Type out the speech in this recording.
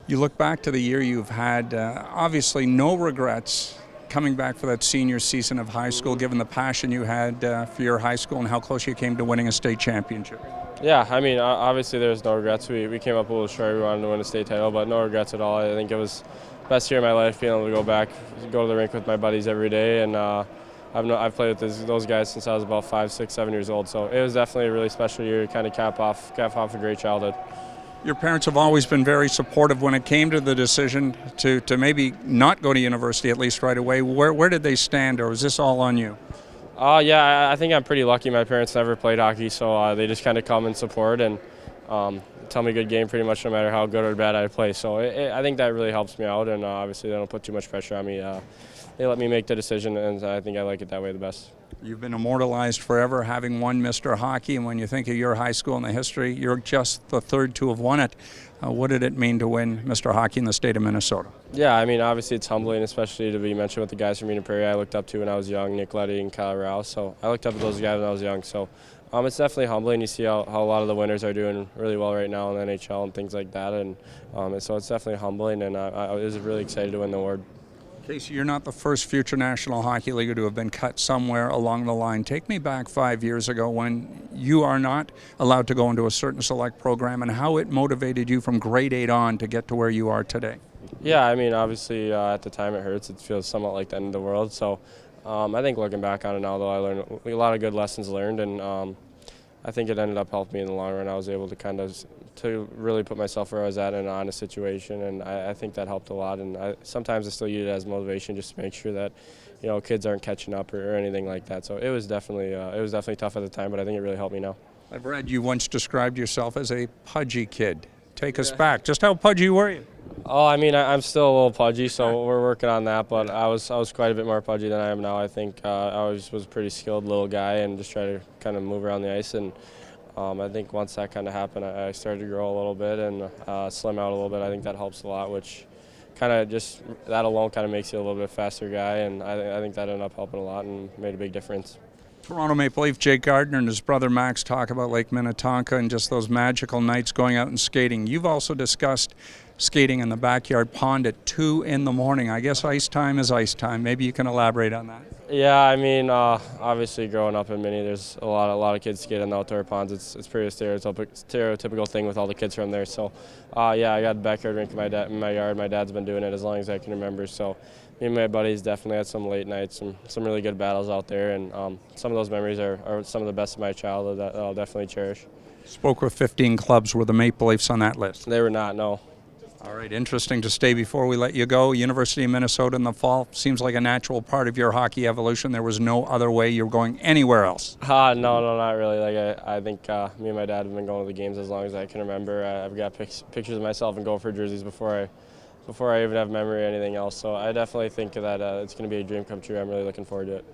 You look back to the year you've had, obviously no regrets coming back for that senior season of high school, given the passion you had for your high school and how close you came to winning a state championship. Yeah, I mean, obviously there's no regrets. We came up a little short. We wanted to win a state title, but no regrets at all. I think it was the best year of my life being able to go back, go to the rink with my buddies every day, and I've played with those guys since I was about 5, 6, 7 years old. So it was definitely a really special year to kind of cap off a great childhood. Your parents have always been very supportive when it came to the decision to maybe not go to university, at least right away. Where did they stand, or was this all on you? Yeah, I think I'm pretty lucky. My parents never played hockey, so they just kind of come and support and tell me good game pretty much no matter how good or bad I play. So I think that really helps me out, and obviously they don't put too much pressure on me. They let me make the decision, and I think I like it that way the best. You've been immortalized forever, having won Mr. Hockey, and when you think of your high school and the history, you're just the third to have won it. What did it mean to win Mr. Hockey in the state of Minnesota? Yeah, I mean, obviously it's humbling, especially to be mentioned with the guys from Eden Prairie I looked up to when I was young, Nick Leddy and Kyle Rouse. So I looked up to those guys when I was young. So it's definitely humbling. You see how a lot of the winners are doing really well right now in the NHL and things like that. And so it's definitely humbling, and I was really excited to win the award. Casey, you're not the first future National Hockey Leaguer to have been cut somewhere along the line. Take me back 5 years ago when you are not allowed to go into a certain select program and how it motivated you from grade 8 on to get to where you are today. Yeah, I mean, obviously at the time it hurts. It feels somewhat like the end of the world. So I think looking back on it now, though, I learned a lot of good lessons learned, and I think it ended up helping me in the long run. I was able to really put myself where I was at in an honest situation, and I think that helped a lot. And sometimes I still use it as motivation just to make sure that kids aren't catching up or anything like that. So it was definitely tough at the time, but I think it really helped me now. I've read you once described yourself as a pudgy kid. Take us back. Just how pudgy were you? Oh, I mean, I'm still a little pudgy, so we're working on that. But I was quite a bit more pudgy than I am now. I think I always was a pretty skilled little guy and just try to kind of move around the ice. And I think once that kind of happened, I started to grow a little bit and slim out a little bit. I think that helps a lot, which kind of just that alone kind of makes you a little bit faster guy. And I think that ended up helping a lot and made a big difference. Toronto Maple Leaf Jake Gardner and his brother Max talk about Lake Minnetonka and just those magical nights going out and skating. You've also discussed skating in the backyard pond at 2 in the morning. I guess ice time is ice time. Maybe you can elaborate on that. Yeah, I mean, obviously growing up in Minnie, there's a lot of kids skate in the outdoor ponds. It's pretty stereotypical thing with all the kids from there. So, yeah, I got a backyard rink in my yard. My dad's been doing it as long as I can remember. So, me and my buddies definitely had some late nights, some really good battles out there, and some of those memories are some of the best of my childhood that I'll definitely cherish. Spoke with 15 clubs. Were the Maple Leafs on that list? They were not, no. All right, interesting to stay before we let you go. University of Minnesota in the fall seems like a natural part of your hockey evolution. There was no other way you were going anywhere else. No, not really. Like I think me and my dad have been going to the games as long as I can remember. I've got pictures of myself in Gopher jerseys before I even have memory or anything else. So I definitely think that it's going to be a dream come true. I'm really looking forward to it.